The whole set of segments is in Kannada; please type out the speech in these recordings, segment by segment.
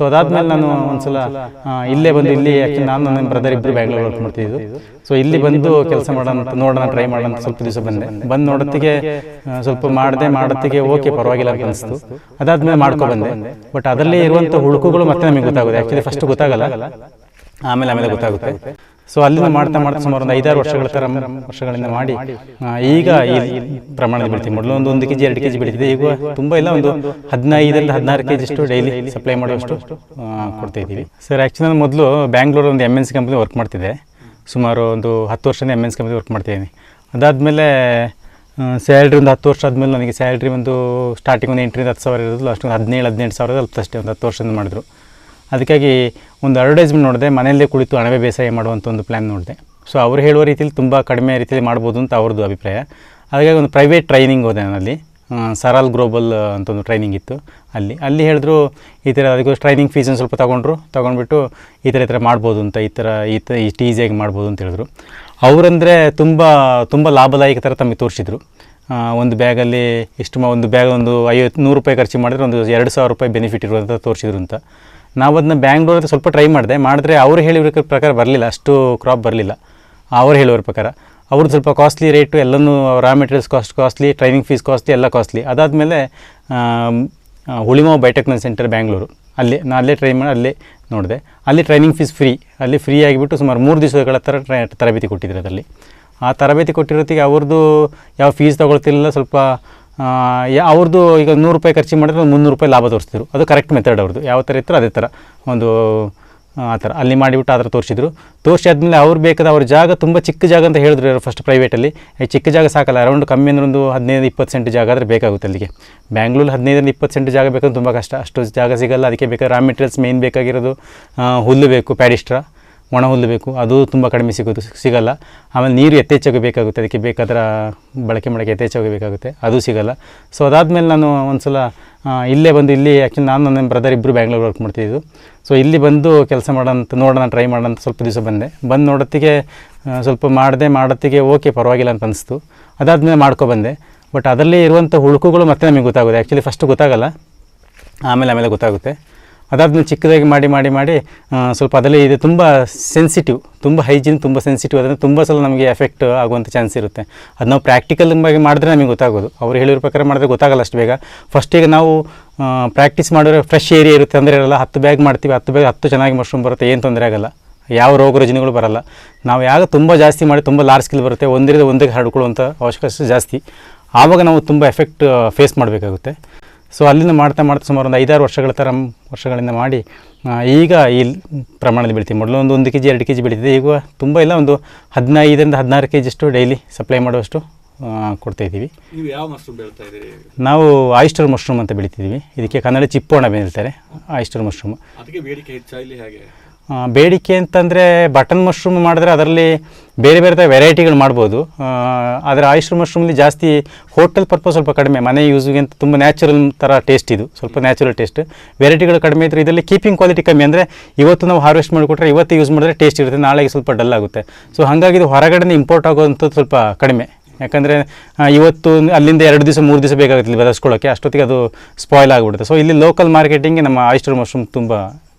ಸೊ ಅದಾದ್ಮೇಲೆ ನಾನು ಒಂದ್ಸಲ ಇಲ್ಲೇ ಬಂದು ಇಲ್ಲಿ ಆ್ಯಕ್ಚುಲಿ ನಾನು ನನ್ನ ಬ್ರದರ್ ಇಬ್ಬರು ಬ್ಯಾಂಗ್ಳೂರ್ ವರ್ಕ್ ಮಾಡ್ತಿದ್ದು. ಸೊ ಇಲ್ಲಿ ಬಂದು ಕೆಲಸ ನೋಡೋಣ ಟ್ರೈ ಮಾಡೋಣ ಸ್ವಲ್ಪ ದಿವಸ ಬಂದು ನೋಡೋತ್ತಿಗೆ ಸ್ವಲ್ಪ ಮಾಡೋತ್ತಿಗೆ ಓಕೆ ಪರವಾಗಿಲ್ಲ ಅಂತ ಅನಿಸ್ತು. ಅದಾದ್ಮೇಲೆ ಬಂದೆ. ಬಟ್ ಅದರಲ್ಲಿ ಇರುವಂಥ ಹುಡುಕುಗಳು ಮತ್ತೆ ನಮಗೆ ಗೊತ್ತಾಗುತ್ತೆ. ಆ್ಯಕ್ಚುಲಿ ಫಸ್ಟ್ ಗೊತ್ತಾಗಲ್ಲ, ಆಮೇಲೆ ಗೊತ್ತಾಗುತ್ತೆ. ಸೊ ಅಲ್ಲಿಂದ ಮಾಡ್ತಾ ಸುಮಾರು ಒಂದು 5-6 ವರ್ಷಗಳಿಂದ ಮಾಡಿ ಈಗ ಈ ಪ್ರಮಾಣದಲ್ಲಿ ಬೆಳಿತೀವಿ. ಮೊದಲು ಒಂದು kg 2 kg ಬೆಳೀತಿದೆ. ಈಗ ತುಂಬ ಇಲ್ಲ, ಒಂದು 15-16 kg ಅಷ್ಟು ಡೈಲಿ ಸಪ್ಲೈ ಮಾಡುವಷ್ಟು ಕೊಡ್ತಾ ಇದ್ದೀವಿ ಸರ್. ಆ್ಯಕ್ಚುಲಿ ನಾನು ಮೊದಲು ಬ್ಯಾಂಗ್ಳೂರ್ ಒಂದು MNC ಕಂಪ್ನಿ ವರ್ಕ್ ಮಾಡ್ತಿದ್ದೆ. ಸುಮಾರು ಒಂದು 10 ವರ್ಷದಿಂದ MNC ಕಂಪ್ನಿ ವರ್ಕ್ ಮಾಡ್ತಿದ್ದೀನಿ. ಅದಾದಮೇಲೆ ಸ್ಯಾಲ್ರಿ ಒಂದು 10 ವರ್ಷ ಆದಮೇಲೆ ನನಗೆ ಸ್ಯಾಲ್ರಿ ಒಂದು ಸ್ಟಾರ್ಟಿಂಗ್ ಒಂದು 8,000 10,000 ಇರೋದು, ಲಾಸ್ಟ್ ಒಂದು 17,000-18,000 ಅಷ್ಟು ಅಷ್ಟೇ ಒಂದು 10 ವರ್ಷದಿಂದ ಮಾಡಿದ್ರು. ಅದಕ್ಕಾಗಿ ಒಂದು ಅಡ್ವರ್ಟೈಸ್ಮೆಂಟ್ ನೋಡಿದೆ, ಮನೆಯಲ್ಲೇ ಕುಳಿತು ಅಣಬೆ ಬೇಸಾಯ ಮಾಡುವಂಥ ಒಂದು ಪ್ಲ್ಯಾನ್ ನೋಡಿದೆ. ಸೊ ಅವ್ರು ಹೇಳುವ ರೀತಿಯಲ್ಲಿ ತುಂಬ ಕಡಿಮೆ ರೀತಿಯಲ್ಲಿ ಮಾಡ್ಬೋದು ಅಂತ ಅವ್ರದ್ದು ಅಭಿಪ್ರಾಯ. ಹಾಗಾಗಿ ಒಂದು ಪ್ರೈವೇಟ್ ಟ್ರೈನಿಂಗ್ ಹೋದೆ ನಾನಲ್ಲಿ. ಸರಾಲ್ ಗ್ಲೋಬಲ್ ಅಂತ ಒಂದು ಟ್ರೈನಿಂಗ್ ಇತ್ತು. ಅಲ್ಲಿ ಹೇಳಿದ್ರು ಈ ಥರ ಅದಕ್ಕೆ ಟ್ರೈನಿಂಗ್ ಫೀಸನ್ನು ಸ್ವಲ್ಪ ತೊಗೊಂಡ್ಬಿಟ್ಟು ಈ ಥರ ಮಾಡ್ಬೋದು ಅಂತ, ಇಷ್ಟು ಈಸಿಯಾಗಿ ಮಾಡ್ಬೋದು ಅಂತ ಹೇಳಿದ್ರು. ಅವರಂದರೆ ತುಂಬ ಲಾಭದಾಯಕ ಥರ ತಮಗೆ ತೋರಿಸಿದ್ರು. ಒಂದು ಬ್ಯಾಗಲ್ಲಿ ಒಂದು ಬ್ಯಾಗ್ ಒಂದು 100 ರೂಪಾಯಿ ಖರ್ಚು ಮಾಡಿದ್ರೆ ಒಂದು 2,000 ರೂಪಾಯಿ ಬೆನಿಫಿಟ್ ಇರುವಂಥ ತೋರಿಸಿದ್ರು ಅಂತ. ನಾವು ಅದನ್ನ ಬ್ಯಾಂಗ್ಳೂರಲ್ಲಿ ಸ್ವಲ್ಪ ಟ್ರೈ ಮಾಡಿದ್ರೆ ಅವ್ರು ಹೇಳಿರೋ ಪ್ರಕಾರ ಬರಲಿಲ್ಲ, ಅಷ್ಟು ಕ್ರಾಪ್ ಬರಲಿಲ್ಲ. ಅವ್ರು ಹೇಳೋರ ಪ್ರಕಾರ ಅವ್ರದ್ದು ಸ್ವಲ್ಪ ಕಾಸ್ಟ್ಲಿ ರೇಟು, ಎಲ್ಲನೂ raw materials costly, training fees costly, ಎಲ್ಲ ಕಾಸ್ಟ್ಲಿ. ಅದಾದಮೇಲೆ ಹುಳಿಮಾವು ಬಯೋಟೆಕ್ನಾಲಜಿ ಸೆಂಟರ್ ಬ್ಯಾಂಗ್ಳೂರು, ಅಲ್ಲೇ ಟ್ರೈ ಮಾಡಿ ಅಲ್ಲೇ ನೋಡಿದೆ. ಅಲ್ಲಿ ಟ್ರೈನಿಂಗ್ ಫೀಸ್ ಫ್ರೀ ಆಗಿಬಿಟ್ಟು ಸುಮಾರು 3 ದಿವಸಗಳ ಥರ ತರಬೇತಿ ಕೊಟ್ಟಿದ್ರು. ಅದರಲ್ಲಿ ಆ ತರಬೇತಿ ಕೊಟ್ಟಿರೋತ್ತಿಗೆ ಅವ್ರದ್ದು ಯಾವ ಫೀಸ್ ತೊಗೊಳ್ತಿರಲಿಲ್ಲ. ಸ್ವಲ್ಪ ಅವ್ರದ್ದು ಈಗ 100 ರೂಪಾಯಿ ಖರ್ಚು ಮಾಡಿದ್ರೆ ಒಂದು 300 ರೂಪಾಯಿ ಲಾಭ ತೋರಿಸಿದ್ರು. ಅದು ಕರೆಕ್ಟ್ ಮೆಥಡ್ ಅವ್ರದ್ದು, ಯಾವ ಥರ ಇತ್ತು ಅದೇ ಥರ ಒಂದು ಆ ಥರ ಅಲ್ಲಿ ಮಾಡಿಬಿಟ್ಟು ಆ ಥರ ತೋರಿಸಿ ಆದಮೇಲೆ ಅವ್ರು ಬೇಕಾದ ಅವ್ರ ಜಾಗ ತುಂಬ ಚಿಕ್ಕ ಜಾಗ ಅಂತ ಹೇಳಿದ್ರು ಫಸ್ಟ್ ಪ್ರೈವೇಟಲ್ಲಿ. ಚಿಕ್ಕ ಜಾಗ ಸಾಕಲ್ಲ, ಅರೌಂಡ್ ಕಮ್ಮಿ ಅಂದ್ರೆ ಒಂದು 15-20 ಸೆಂಟ್ ಜಾಗ ಆದರೆ ಬೇಕಾಗುತ್ತೆ ಅಲ್ಲಿಗೆ. ಬ್ಯಾಂಗ್ಳೂರು 15-20 ಸೆಂಟ್ ಜಾಗ ಬೇಕಂದ್ರೆ ತುಂಬ ಕಷ್ಟ, ಅಷ್ಟು ಜಾಗ ಸಿಗಲ್ಲ. ಅದಕ್ಕೆ ಬೇಕಾದ್ರೆ ರಾ ಮೆಟೀರಿಯಲ್ಸ್ ಮೇಯ್ನ್ ಬೇಕಾಗಿರೋದು ಹುಲ್ಲು ಬೇಕು, ಪ್ಯಾಡಿಸ್ಟ್ರಾ ಒಣ ಹುಲ್ಲು ಬೇಕು, ಅದು ತುಂಬ ಕಡಿಮೆ ಸಿಗಲ್ಲ. ಆಮೇಲೆ ನೀರು ಯಥೇಚ್ಛವಾಗಿ ಬೇಕಾಗುತ್ತೆ, ಅದಕ್ಕೆ ಬೇಕಾದ್ರೆ ಬಳಕೆ ಯಥೇಚ್ಛವಾಗಿ ಬೇಕಾಗುತ್ತೆ, ಅದು ಸಿಗಲ್ಲ. ಸೊ ಅದಾದಮೇಲೆ ನಾನು ಒಂದು ಸಲ ಇಲ್ಲೇ ಬಂದು ಆ್ಯಕ್ಚುಲಿ ನಾನು ನನ್ನ ಬ್ರದರ್ ಇಬ್ಬರು ಬ್ಯಾಂಗ್ಳೂರ್ ವರ್ಕ್ ಮಾಡ್ತಿದ್ದು. ಸೊ ಇಲ್ಲಿ ಬಂದು ಕೆಲಸ ನೋಡೋಣ ಟ್ರೈ ಮಾಡೋಣ ಸ್ವಲ್ಪ ದಿವಸ ಬಂದು ನೋಡೋತ್ತಿಗೆ ಸ್ವಲ್ಪ ಮಾಡೋತ್ತಿಗೆ ಓಕೆ ಪರವಾಗಿಲ್ಲ ಅಂತ ಅನಿಸ್ತು. ಅದಾದಮೇಲೆ ಬಂದೆ. ಬಟ್ ಅದರಲ್ಲಿ ಇರುವಂಥ ಹುಡುಕುಗಳು ಮತ್ತೆ ನಮಗೆ ಗೊತ್ತಾಗುತ್ತೆ. ಆ್ಯಕ್ಚುಲಿ ಫಸ್ಟ್ ಗೊತ್ತಾಗಲ್ಲ, ಆಮೇಲೆ ಗೊತ್ತಾಗುತ್ತೆ. ಅದಾದಮೇಲೆ ಚಿಕ್ಕದಾಗಿ ಮಾಡಿ ಸ್ವಲ್ಪ ಅದರಲ್ಲಿ ಇದು ತುಂಬ ಸೆನ್ಸಿಟಿವ್, ತುಂಬ ಹೈಜೀನ್, ತುಂಬ ಸೆನ್ಸಿಟಿವ್. ಅದನ್ನು ತುಂಬ ಸಲ ನಮಗೆ ಎಫೆಕ್ಟ್ ಆಗುವಂಥ ಚಾನ್ಸ್ ಇರುತ್ತೆ. ಅದು ನಾವು ಪ್ರಾಕ್ಟಿಕಲ್ ಬಗ್ಗೆ ಮಾಡಿದ್ರೆ ನಮಗೆ ಗೊತ್ತಾಗೋದು. ಅವ್ರು ಹೇಳಿರೋ ಪ್ರಕಾರ ಮಾಡಿದ್ರೆ ಗೊತ್ತಾಗಲ್ಲ ಅಷ್ಟು ಬೇಗ. ಫಸ್ಟಿಗೆ ನಾವು ಪ್ರಾಕ್ಟೀಸ್ ಮಾಡಿದ್ರೆ ಫ್ರೆಶ್ ಏರಿಯಾ ಇರುತ್ತೆ, ಅಂದರೆ ಇರಲ್ಲ. 10 ಬ್ಯಾಗ್ ಮಾಡ್ತೀವಿ, 10 ಬ್ಯಾಗ್ 10 ಚೆನ್ನಾಗಿ ಮಶ್ರೂಮ್ ಬರುತ್ತೆ, ಏನು ತೊಂದರೆ ಆಗೋಲ್ಲ, ಯಾವ ರೋಗ ರುಜಿನಗಳು ಬರೋಲ್ಲ. ನಾವು ಯಾವಾಗ ತುಂಬ ಜಾಸ್ತಿ ಮಾಡಿ ತುಂಬ ಲಾರ್ಜ್ ಸ್ಕಿಲ್ ಬರುತ್ತೆ, ಒಂದಕ್ಕೆ ಹರಡ್ಕೊಳ್ಳುವಂಥ ಅವಶ್ಯಕತೆ ಜಾಸ್ತಿ, ಆವಾಗ ನಾವು ತುಂಬ ಎಫೆಕ್ಟ್ ಫೇಸ್ ಮಾಡಬೇಕಾಗುತ್ತೆ. ಸೊ ಅಲ್ಲಿಂದ ಮಾಡ್ತಾ ಸುಮಾರು ಒಂದು 5-6 ವರ್ಷಗಳಿಂದ ಮಾಡಿ ಈಗ ಈ ಪ್ರಮಾಣದಲ್ಲಿ ಬೆಳಿತೀವಿ. ಮೊದಲು ಒಂದು kg 2 kg ಬೆಳೀತಿದೆ. ಈಗ ತುಂಬ ಇಲ್ಲ, ಒಂದು 15-16 kg ಅಷ್ಟು ಡೈಲಿ ಸಪ್ಲೈ ಮಾಡುವಷ್ಟು ಕೊಡ್ತಾ ಇದ್ದೀವಿ. ನೀವು ಯಾವ ಮಶ್ರೂಮ್ ಬೆಳೀತಾ ಇದ್ದೀರಿ? ನಾವು ಆಯಿಸ್ಟರ್ ಮಶ್ರೂಮ್ ಅಂತ ಬೆಳಿತಿದ್ದೀವಿ. ಇದಕ್ಕೆ ಕನ್ನಡ ಚಿಪ್ಪು ಅಣಬೆ ಹೇಳ್ತಾರೆ, ಆಯಿಸ್ಟರ್ ಮಶ್ರೂಮ್. ಅದಕ್ಕೆ ಬೇಡಿಕೆ ಹೆಚ್ಚಾಗಿ ಹೇಗೆ? ಬೇಡಿಕೆ ಅಂತಂದರೆ ಬಟನ್ ಮಶ್ರೂಮ್ ಮಾಡಿದ್ರೆ ಅದರಲ್ಲಿ ಬೇರೆ ಥರ ವೆರೈಟಿಗಳು ಮಾಡ್ಬೋದು. ಆದರೆ ಆಯಿಸ್ಟರ್ ಮಶ್ರೂಮಲ್ಲಿ ಜಾಸ್ತಿ ಹೋಟೆಲ್ ಪರ್ಪಸ್ ಸ್ವಲ್ಪ ಕಡಿಮೆ, ಮನೆ ಯೂಸ್ಗೆ ಅಂತ ತುಂಬ ನ್ಯಾಚುರಲ್ ಥರ ಟೇಸ್ಟ್, ಇದು ಸ್ವಲ್ಪ ನ್ಯಾಚುರಲ್ ಟೇಸ್ಟ್. ವೆರೈಟಿಗಳು ಕಡಿಮೆ ಇದ್ದರೆ ಇದರಲ್ಲಿ ಕೀಪಿಂಗ್ ಕ್ವಾಲಿಟಿ ಕಮ್ಮಿ. ಅಂದರೆ ಇವತ್ತು ನಾವು ಹಾರ್ವೆಸ್ಟ್ ಮಾಡಿಕೊಟ್ರೆ ಇವತ್ತು ಯೂಸ್ ಮಾಡಿದ್ರೆ ಟೇಸ್ಟ್ ಇರುತ್ತೆ, ನಾಳೆಗೆ ಸ್ವಲ್ಪ ಡಲ್ ಆಗುತ್ತೆ. ಸೊ ಹಾಗಾಗಿ ಇದು ಹೊರಗಡೆ ಇಂಪೋರ್ಟ್ ಆಗೋವಂಥದ್ದು ಸ್ವಲ್ಪ ಕಡಿಮೆ. ಯಾಕಂದರೆ ಇವತ್ತು ಅಲ್ಲಿಂದ 2 ದಿವಸ 3 ದಿವಸ ಬೇಕಾಗುತ್ತೆ ಇಲ್ಲಿ ಬೆಳೆಸ್ಕೊಳ್ಳೋಕ್ಕೆ, ಅಷ್ಟೊತ್ತಿಗೆ ಅದು ಸ್ಪಾಯ್ಲ್ ಆಗಿಬಿಡುತ್ತೆ. ಸೊ ಇಲ್ಲಿ ಲೋಕಲ್ ಮಾರ್ಕೆಟಿಂಗ್ಗೆ ನಮ್ಮ ಆಯಿಸ್ಟರ್ ಮಶ್ರೂಮ್ ತುಂಬ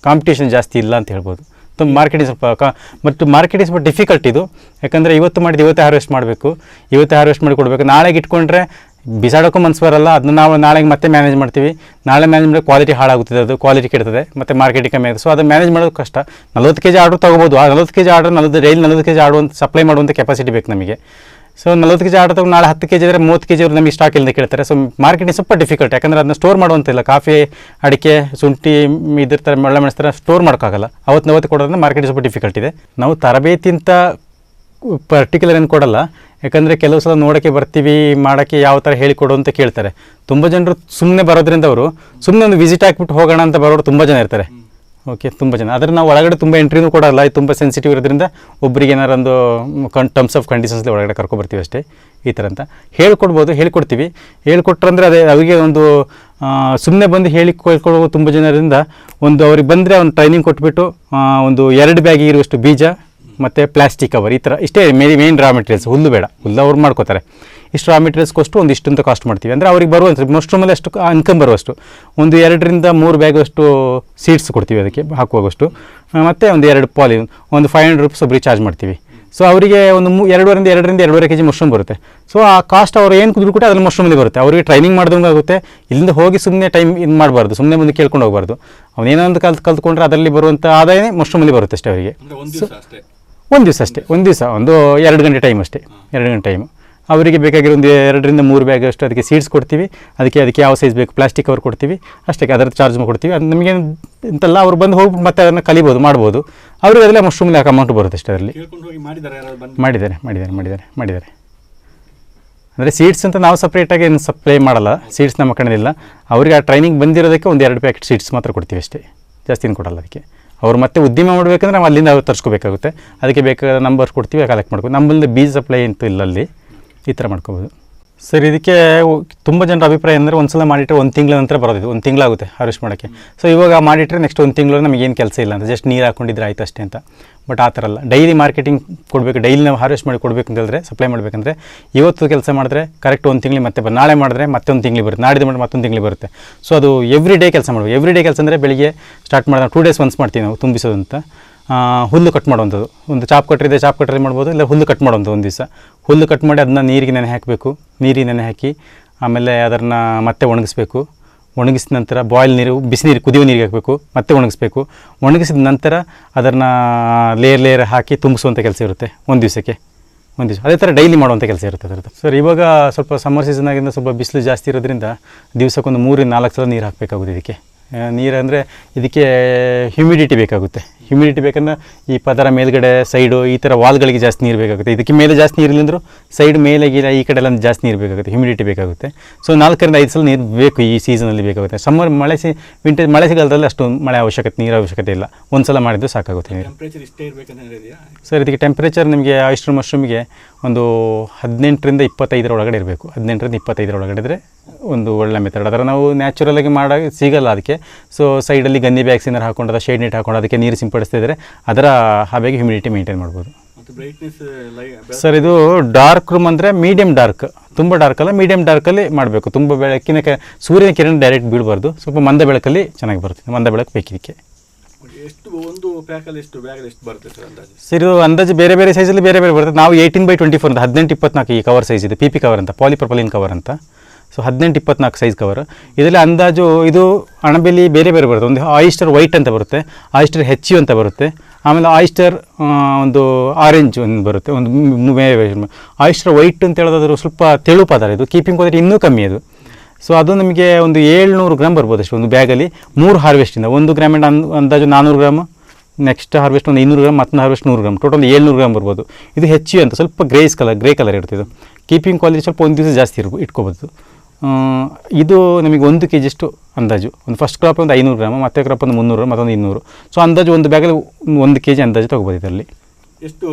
ಕಾಂಪಿಟೇಷನ್ ಜಾಸ್ತಿ ಇಲ್ಲ ಅಂತ ಹೇಳ್ಬೋದು. ತುಂಬ ಮಾರ್ಕೆಟಿಂಗ್ ಸ್ವಲ್ಪ ಡಿಫಿಕಲ್ಟ್ ಇದು. ಯಾಕಂದರೆ ಇವತ್ತು ಮಾಡಿದ್ದು ಇವತ್ತೇ ಹಾರ್ವೆಸ್ಟ್ ಮಾಡಬೇಕು, ಇವತ್ತೇ ಹಾರ್ವೆಸ್ಟ್ ಮಾಡಿ ಕೊಡಬೇಕು. ನಾಳೆಗೆ ಇಟ್ಕೊಂಡ್ರೆ ಬಿಸಾಡೋಕ್ಕೂ ಮನಸ್ಸು ಬರಲ್ಲ. ಅದನ್ನ ನಾವು ನಾಳೆಗೆ ಮತ್ತೆ ಮ್ಯಾನೇಜ್ ಮಾಡ್ತೀವಿ. ನಾಳೆ ಮ್ಯಾನೇಜ್ ಮಾಡಿದ್ರೆ ಕ್ವಾಲಿಟಿ ಹಾಳಾಗುತ್ತದೆ, ಅದು ಕ್ವಾಲಿಟಿ ಕೆಡ್ತದೆ, ಮತ್ತು ಮಾರ್ಕೆಟಿಂಗ್ ಕಮ್ಮಿ ಆಗುತ್ತೆ. ಸೊ ಅದು ಮ್ಯಾನೇಜ್ ಮಾಡೋದು ಕಷ್ಟ. 40 kg ಆರ್ಡ್ರ್ ತೊಗೋಬೋದು. ಆ 40 kg ಆರ್ಡ್ರ್ ಡೈಲಿ 40 kg ಆಡುವಂಥ ಸಪ್ಲೈ ಮಾಡುವಂಥ ಕೆಪಾಸಿಟಿ ಬೇಕು ನಮಗೆ. ಸೊ 40 kg ಆರ್ಡರ್ ತಗೊಂಡು ನಾಳೆ 10 kg ಇದ್ದರೆ 30 kg ಅವರು ನಮಗೆ ಸ್ಟಾಕ್ ಇಲ್ಲದೆ ಕೇಳ್ತಾರೆ. ಸೊ ಮಾರ್ಕೆಟಿಂಗ್ ಸ್ವಲ್ಪ ಡಿಫಿಕಲ್ಟ್, ಯಾಕಂದರೆ ಅದನ್ನ ಸ್ಟೋರ್ ಮಾಡುವಂತಿಲ್ಲ. ಕಾಫಿ, ಅಡಿಕೆ, ಶುಂಠಿ ಇದ್ರ ಥರ ಮೆಣಸು ಥರ ಸ್ಟೋರ್ ಮಾಡೋಕ್ಕಾಗಲ್ಲ. ಅವತ್ತು ಕೊಡೋದ್ರಿಂದ ಮಾರ್ಕೆಟಿಂಗ್ ಸ್ವಲ್ಪ ಡಿಫಿಕಲ್ಟ್ ಇದೆ. ನಾವು ತರಬೇತಿ ಅಂತ ಪರ್ಟಿಕ್ಯುಲರ್ ಏನು ಕೊಡಲ್ಲ, ಯಾಕಂದರೆ ಕೆಲವು ಸಲ ನೋಡೋಕ್ಕೆ ಬರ್ತೀವಿ, ಮಾಡೋಕ್ಕೆ ಯಾವ ಥರ ಹೇಳಿಕೊಡು ಅಂತ ಕೇಳ್ತಾರೆ. ತುಂಬ ಜನರು ಸುಮ್ಮನೆ ಬರೋದ್ರಿಂದ ಅವರು ಸುಮ್ಮನೆ ಒಂದು ವಿಸಿಟ್ ಹಾಕ್ಬಿಟ್ಟು ಹೋಗೋಣ ಅಂತ ಬರೋರು ತುಂಬ ಜನ ಇರ್ತಾರೆ. ಓಕೆ, ತುಂಬ ಜನ. ಆದರೆ ನಾವು ಒಳಗಡೆ ತುಂಬ ಎಂಟ್ರಿನೂ ಕೊಡಲ್ಲ, ಇದು ತುಂಬ ಸೆನ್ಸಿಟಿವ್ ಇರೋದ್ರಿಂದ ಒಬ್ಬರಿಗೆ ಏನಾರು ಒಂದು ಟರ್ಮ್ಸ್ ಆಫ್ ಕಂಡೀಷನ್ಸ್ಲಿ ಒಳಗಡೆ ಕರ್ಕೊಬರ್ತೀವಿ ಅಷ್ಟೇ. ಈ ಥರ ಅಂತ ಹೇಳ್ಕೊಡ್ತೀವಿ. ಹೇಳ್ಕೊಟ್ರಂದ್ರೆ ಅದೇ ಅವರಿಗೆ ಒಂದು ಸುಮ್ಮನೆ ಬಂದು ಹೇಳ್ಕೊಡುವ ತುಂಬ ಜನರಿಂದ ಒಂದು ಅವ್ರಿಗೆ ಬಂದರೆ ಒಂದು ಟ್ರೈನಿಂಗ್ ಕೊಟ್ಬಿಟ್ಟು ಒಂದು 2 ಬ್ಯಾಗ್ ಇರುವಷ್ಟು ಬೀಜ, ಮತ್ತು ಪ್ಲಾಸ್ಟಿಕ್ ಕವರ್, ಈ ಥರ ಇಷ್ಟೇ ಮೇನ್ ರಾ ಮೆಟೀರಿಯಲ್ಸ್. ಹುಲ್ಲು ಬೇಡ, ಹುಲ್ಲು ಅವ್ರು ಮಾಡ್ಕೋತಾರೆ. ಇಷ್ಟು ರಾ ಮೆಟೀರಿಯಲ್ಸ್ ಕೊಷ್ಟು ಒಂದಿಷ್ಟು ಅಂತ ಕಾಸ್ಟ್ ಮಾಡ್ತೀವಿ. ಅಂದರೆ ಅವ್ರಿಗೆ ಬರುವಂಥ ಮಶ್ರೂಮಲ್ಲಿ ಅಷ್ಟು ಇನ್ಕಮ್ ಬರುವಷ್ಟು ಒಂದು 2ರಿಂದ 3 ಬ್ಯಾಗ್ ಅಷ್ಟು ಸೀಡ್ಸ್ ಕೊಡ್ತೀವಿ ಅದಕ್ಕೆ ಹಾಕುವಾಗಷ್ಟು. ಮತ್ತು ಒಂದು 2 ಪಾಲಿ, ಒಂದು 500 ರೂಪೀಸ್ ಒಬ್ಬರಿಗೆ ಚಾರ್ಜ್ ಮಾಡ್ತೀವಿ. ಸೊ ಅವರಿಗೆ ಒಂದು 2.5 kg ಮಶ್ರೂಮ್ ಬರುತ್ತೆ. ಸೊ ಆ ಕಾಸ್ಟ್ ಅವ್ರು ಏನು ದುಡ್ಡು ಕೊಟ್ಟು ಅದ್ರಲ್ಲಿ ಮಶ್ರೂಮಲ್ಲಿ ಬರುತ್ತೆ. ಅವರಿಗೆ ಟ್ರೈನಿಂಗ್ ಮಾಡ್ದಂಗೆ ಆಗುತ್ತೆ. ಇಲ್ಲಿಂದ ಹೋಗಿ ಸುಮ್ಮನೆ ಟೈಮ್ ಇದು ಮಾಡಬಾರ್ದು, ಸುಮ್ಮನೆ ಮುಂದೆ ಕೇಳ್ಕೊಂಡು ಹೋಗಬಾರ್ದು. ಅವನೇನೋ ಒಂದು ಕಲ್ತ್ಕೊಂಡ್ರೆ ಅದರಲ್ಲಿ ಬರುವಂಥ ಆದಾಯನೇ ಮಶ್ರೂಮಲ್ಲಿ ಬರುತ್ತೆ ಅಷ್ಟೇ ಅವರಿಗೆ. ಒಂದು ದಿವಸ ಅಷ್ಟೇ, ಒಂದು ದಿವಸ ಒಂದು 2 ಗಂಟೆ ಟೈಮ್ ಅಷ್ಟೇ, 2 ಗಂಟೆ ಟೈಮು. ಅವರಿಗೆ ಬೇಕಾಗಿರೋ ಒಂದು 2ರಿಂದ 3 ಬ್ಯಾಗ್ ಅಷ್ಟು ಅದಕ್ಕೆ ಸೀಡ್ಸ್ ಕೊಡ್ತೀವಿ. ಅದಕ್ಕೆ ಯಾವ ಸೈಜ್ ಬೇಕು ಪ್ಲಾಸ್ಟಿಕ್ ಕವರ್ ಕೊಡ್ತೀವಿ ಅಷ್ಟೇ, ಅದರ ಚಾರ್ಜ್ ಕೊಡ್ತೀವಿ. ಅದು ನಮಗೆ ಇಂತೆಲ್ಲ ಅವ್ರು ಬಂದು ಹೋಗಿ ಮತ್ತೆ ಅದನ್ನು ಕಲಿಬೋದು, ಮಾಡ್ಬೋದು. ಅವ್ರಿಗೆ ಅದೆಲ್ಲ ಮಶ್ರೂಮಲ್ಲಿ ಹಾಕೋ ಅಮೌಂಟ್ ಬರುತ್ತೆ ಅಷ್ಟೇ. ಅದರಲ್ಲಿ ಕೇಳ್ಕೊಂಡು ಹೋಗಿ ಮಾಡಿದ್ದಾರೆ ಯಾರಾದ್ರು ಬಂದು? ಮಾಡಿದ್ದಾರೆ. ಅಂದರೆ ಸೀಡ್ಸ್ ಅಂತ ನಾವು ಸಪ್ರೇಟಾಗಿ ಏನು ಸಪ್ಲೈ ಮಾಡಲ್ಲ, ಸೀಡ್ಸ್ ನಮ್ಮ ಕಡೆಯಿಲ್ಲ. ಅವರಿಗೆ ಆ ಟ್ರೈನಿಂಗ್ ಬಂದಿರೋದಕ್ಕೆ ಒಂದು 2 ಪ್ಯಾಕೆಟ್ ಸೀಡ್ಸ್ ಮಾತ್ರ ಕೊಡ್ತೀವಿ ಅಷ್ಟೇ, ಜಾಸ್ತಿ ಏನು ಕೊಡಲ್ಲ ಅದಕ್ಕೆ. ಅವ್ರು ಮತ್ತೆ ಉದ್ಯಮ ಮಾಡಬೇಕಂದ್ರೆ ನಾವು ಅಲ್ಲಿಂದ ಅವ್ರು ತರಿಸ್ಕೋಬೇಕಾಗುತ್ತೆ. ಅದಕ್ಕೆ ಬೇಕಾದ ನಂಬರ್ಸ್ ಕೊಡ್ತೀವಿ, ಕಲೆಕ್ಟ್ ಮಾಡ್ಬೋದು. ನಮ್ಮಲ್ಲಿ ಬೀಜ ಸಪ್ಲೈ ಅಂತೂ ಇಲ್ಲ ಅಲ್ಲಿ, ಈ ಥರ ಮಾಡ್ಕೋಬೋದು. ಸರ್ ಇದಕ್ಕೆ ತುಂಬ ಜನರ ಅಭಿಪ್ರಾಯ ಅಂದರೆ ಒಂದು ಸಲ ಮಾಡಿಟ್ರೆ 1 ತಿಂಗಳ ನಂತರ ಬರೋದು, 1 ತಿಂಗಳಾಗುತ್ತೆ ಹಾರ್ವೆಸ್ಟ್ ಮಾಡೋಕ್ಕೆ. ಸೊ ಇವಾಗ ಮಾಡಿಟ್ರೆ ನೆಕ್ಸ್ಟ್ 1 ತಿಂಗಳು ನಮಗೇನು ಕೆಲಸ ಇಲ್ಲ ಅಂತ, ಜಸ್ಟ್ ನೀರು ಹಾಕ್ಕೊಂಡಿದ್ರೆ ಆಯ್ತು ಅಷ್ಟೇ ಅಂತ. ಬಟ್ ಆ ಥರ ಅಲ್ಲ, ಡೈಲಿ ಮಾರ್ಕೆಟಿಂಗ್ ಕೊಡಬೇಕು, ಡೈಲಿ ನಾವು ಹಾರ್ವೆಸ್ಟ್ ಮಾಡಿ ಕೊಡಬೇಕು ಅಂತ ಹೇಳಿದ್ರೆ, ಸಪ್ಲೈ ಮಾಡಬೇಕಂದ್ರೆ ಇವತ್ತು ಕೆಲಸ ಮಾಡಿದ್ರೆ ಕರೆಕ್ಟ್ 1 ತಿಂಗಳಿಗೆ ಮತ್ತೆ ನಾಳೆ ಮಾಡಿದ್ರೆ ಮತ್ತೆ 1 ತಿಂಗಳಿಗೆ ಬರುತ್ತೆ, ನಾಡಿದ್ದು ಮಾಡಿದ್ರೆ ಮತ್ತೊಂದು ತಿಂಗಳಿಗೆ ಬರುತ್ತೆ. ಸೊ ಅದು ಎವ್ರಿ ಡೇ ಕೆಲಸ ಮಾಡಬೇಕು. ಎವ್ರಿ ಡೇ ಕೆಲಸ ಅಂದರೆ ಬೆಳಿಗ್ಗೆ ಸ್ಟಾರ್ಟ್ ಮಾಡಿದ್ರೆ 2 ಡೇಸ್ ಒನ್ಸ್ ಮಾಡ್ತೀವಿ ನಾವು ತುಂಬಿಸೋದು ಅಂತ. ಹುಲ್ಲು ಕಟ್ ಮಾಡುವಂಥದ್ದು, ಒಂದು ಚಾಪ್ ಕಟ್ಟರೆ ಮಾಡ್ಬೋದು, ಇಲ್ಲ ಹುಲ್ಲು ಕಟ್ ಮಾಡುವಂಥದ್ದು. ಒಂದು ದಿವಸ ಹುಲ್ಲು ಕಟ್ ಮಾಡಿ ಅದನ್ನ ನೀರಿಗೆ ನೆನೆ ಹಾಕಬೇಕು. ನೀರಿಗೆ ನೆನೆ ಹಾಕಿ ಆಮೇಲೆ ಅದನ್ನು ಮತ್ತೆ ಒಣಗಿಸ್ಬೇಕು. ಒಣಗಿಸಿದ ನಂತರ ಬಾಯ್ಲ್ ನೀರು, ಬಿಸಿನೀರು, ಕುದಿಯುವ ನೀರಿಗೆ ಹಾಕಬೇಕು, ಮತ್ತೆ ಒಣಗಿಸ್ಬೇಕು. ಒಣಗಿಸಿದ ನಂತರ ಅದನ್ನು ಲೇಯರ್ ಹಾಕಿ ತುಂಬಿಸುವಂಥ ಕೆಲಸ ಇರುತ್ತೆ ಒಂದು ದಿವಸಕ್ಕೆ. ಅದೇ ಥರ ಡೈಲಿ ಮಾಡುವಂಥ ಕೆಲಸ ಇರುತ್ತೆ ಅದರದ್ದು. ಸರ್ ಇವಾಗ ಸ್ವಲ್ಪ ಸಮ್ಮರ್ ಸೀಸನ್ ಆಗಿಂದ ಸ್ವಲ್ಪ ಬಿಸಿಲು ಜಾಸ್ತಿ ಇರೋದ್ರಿಂದ ದಿವಸಕ್ಕೊಂದು 3-4 ಸಲ ನೀರು ಹಾಕಬೇಕಾಗುತ್ತೆ ಇದಕ್ಕೆ. ನೀರು ಅಂದರೆ ಇದಕ್ಕೆ ಹ್ಯುಮಿಡಿಟಿ ಬೇಕಾಗುತ್ತೆ. ಹ್ಯುಮಿಡಿಟಿ ಬೇಕಂದ್ರೆ ಈ ಪದರ ಮೇಲ್ಗಡೆ ಸೈಡು ಈ ಥರ ವಾಲ್ಗಳಿಗೆ ಜಾಸ್ತಿ ನೀರು ಬೇಕಾಗುತ್ತೆ. ಇದಕ್ಕೆ ಮೇಲೆ ಜಾಸ್ತಿ ನೀರಿಲ್ಲಂದ್ರೂ ಸೈಡ್ ಮೇಲೆ ಈ ಕಡೆ ಎಲ್ಲ ಜಾಸ್ತಿ ನೀರು ಬೇಕಾಗುತ್ತೆ, ಹ್ಯುಮಿಡಿಟಿ ಬೇಕಾಗುತ್ತೆ. ಸೊ 4ರಿಂದ 5 ಸಲ ನೀರು ಬೇಕು ಈ ಸೀಸನಲ್ಲಿ ಬೇಕಾಗುತ್ತೆ. ಸಮ್ಮರ್ ಮಳೆಗಾಲದಲ್ಲಿ ಅಷ್ಟು ನೀರು ಅವಶ್ಯಕತೆ ಇಲ್ಲ, ಒಂದು ಸಲ ಮಾಡಿದ್ದು ಸಾಕಾಗುತ್ತೆ ನೀರು. ಟೆಂಪ್ರೇಚರ್ ಇಷ್ಟೇ ಇರಬೇಕಂತ ಇದೆಯಾ ಸರ್? ಇದಕ್ಕೆ ಟೆಂಪ್ರೇಚರ್ ನಿಮಗೆ ಆಯಿಸ್ಟರ್ ಮಶ್ರೂಮಿಗೆ ಒಂದು 18ರಿಂದ 25 ಒಳಗಡೆ ಇರಬೇಕು. 18ರಿಂದ 25 ಒಳಗಡೆ ಇದ್ದರೆ ಒಂದು ಒಳ್ಳೆ ಮೆಥಡ್. ಅದರ ನಾವು ನ್ಯಾಚುರಲಾಗಿ ಮಾಡೋಕ್ಕೆ ಸಿಗಲ್ಲ ಅದಕ್ಕೆ. ಸೊ ಸೈಡಲ್ಲಿ ಗನ್ನಿ ಬ್ಯಾಗ್ಸ್ ಏನಾರು ಹಾಕೊಂಡು ಶೇಡ್ ನೆಟ್ ಹಾಕೊಂಡು ಅದಕ್ಕೆ ನೀರು ಸಿಂಪಡಿಸ್ತಿದ್ರೆ ಅದರ ಹಾಗೆ ಹ್ಯುಮಿಡಿಟಿ ಮೇಂಟೈನ್ ಮಾಡ್ಬೋದು. ಸರ್ ಇದು ಡಾರ್ಕ್ ರೂಮ್ ಅಂದರೆ ಮೀಡಿಯಮ್ ಡಾರ್ಕ್, ತುಂಬ ಡಾರ್ಕ್ ಅಲ್ಲ, ಮೀಡಿಯಮ್ ಡಾರ್ಕಲ್ಲಿ ಮಾಡಬೇಕು. ತುಂಬ ಬೆಳಕಿನ ಸೂರ್ಯನ ಕಿರಣ ಡೈರೆಕ್ಟ್ ಬೀಳಬಾರ್ದು, ಸ್ವಲ್ಪ ಮಂದ ಬೆಳಕಲ್ಲಿ ಚೆನ್ನಾಗಿ ಬರುತ್ತೆ. ಮಂದ ಬೆಳಕು ಬೇಕಿದಕ್ಕೆ. ಎಷ್ಟು ಒಂದು ಪ್ಯಾಕಲ್ಲಿ ಎಷ್ಟು ಬ್ಯಾಗಲ್ಲಿ ಎಷ್ಟು ಬರುತ್ತೆ ಸರ್ ಅಂದಾಜು? ಸರ್ ಇದು ಅಂದಾಜು ಬೇರೆ ಬೇರೆ ಸೈಜಲ್ಲಿ ಬೇರೆ ಬೇರೆ ಬರುತ್ತೆ. ನಾವು 18x24 ಅಂತ 18-24 ಈ ಕವರ್ ಸೈಜ್ ಇದೆ, PP ಕವರ್ ಅಂತ, ಪಾಲಿಪ್ರೊಪಲಿನ್ ಕವರ್ ಅಂತ. So 18-24 size cover. ಇದರಲ್ಲಿ ಅಂದಾಜು ಇದು ಅಣಬೆಲಿ ಬೇರೆ ಬೇರೆ ಬರುತ್ತೆ. ಒಂದು ಆಯಿಸ್ಟರ್ ವೈಟ್ ಅಂತ ಬರುತ್ತೆ, ಆಯಿಸ್ಟರ್ HU ಅಂತ ಬರುತ್ತೆ, ಆಮೇಲೆ ಆಯಿಸ್ಟರ್ ಒಂದು ಆರೆಂಜ್ ಒಂದು ಬರುತ್ತೆ, ಒಂದು ಆಯಿಸ್ಟರ್ ವೈಟ್ ಅಂತ ಹೇಳೋದಾದ್ರು ಸ್ವಲ್ಪ ತೆಳು ಪದಾರ. ಇದು ಕೀಪಿಂಗ್ ಹೋದರೆ ಇನ್ನೂ ಕಮ್ಮಿ ಅದು. ಸೊ ಅದು ನಮಗೆ ಒಂದು 700 ಗ್ರಾಮ್ ಬರ್ಬೋದು ಅಷ್ಟು ಒಂದು ಬ್ಯಾಗಲ್ಲಿ. 3 ಹಾರ್ವೆಸ್ಟಿಂದ 1 ಗ್ರಾಮಿಂದ ಅಂದಾಜು 400 ಗ್ರಾಮ್, ನೆಕ್ಸ್ಟ್ ಹಾರ್ವೆಸ್ಟ್ ಒಂದು 200 ಗ್ರಾಮ್, ಮತ್ತೊಂದು ಹಾರ್ವೆಸ್ಟ್ 100 ಗ್ರಾಮ್, ಟೋಟಲ್ 700 ಗ್ರಾಮ್ ಬರ್ಬೋದು. ಇದು HU ಅಂತ ಸ್ವಲ್ಪ ಗ್ರೇ ಕಲರ್ ಇರುತ್ತೆ. ಇದು ಕೀಪಿಂಗ್ ಕ್ವಾಲಿಟಿ ಸ್ವಲ್ಪ ಒಂದು ದಿವಸ ಜಾಸ್ತಿ ಇಟ್ಕೋಬೋದು. ಇದು ನಮಗೆ 1 kg ಅಷ್ಟು ಅಂದಾಜು. ಒಂದು ಫಸ್ಟ್ ಕ್ರಾಪ್ ಒಂದು 500 ಗ್ರಾಮ್, ಮತ್ತೆ ಕ್ರಾಪ್ ಒಂದು 300, ಮತ್ತೊಂದು 200. ಸೊ ಅಂದಾಜು ಒಂದು ಬ್ಯಾಗಲ್ಲಿ 1 kg ಅಂದಾಜು ತೊಗೋಬೋದು ಇದರಲ್ಲಿ. ಎಷ್ಟು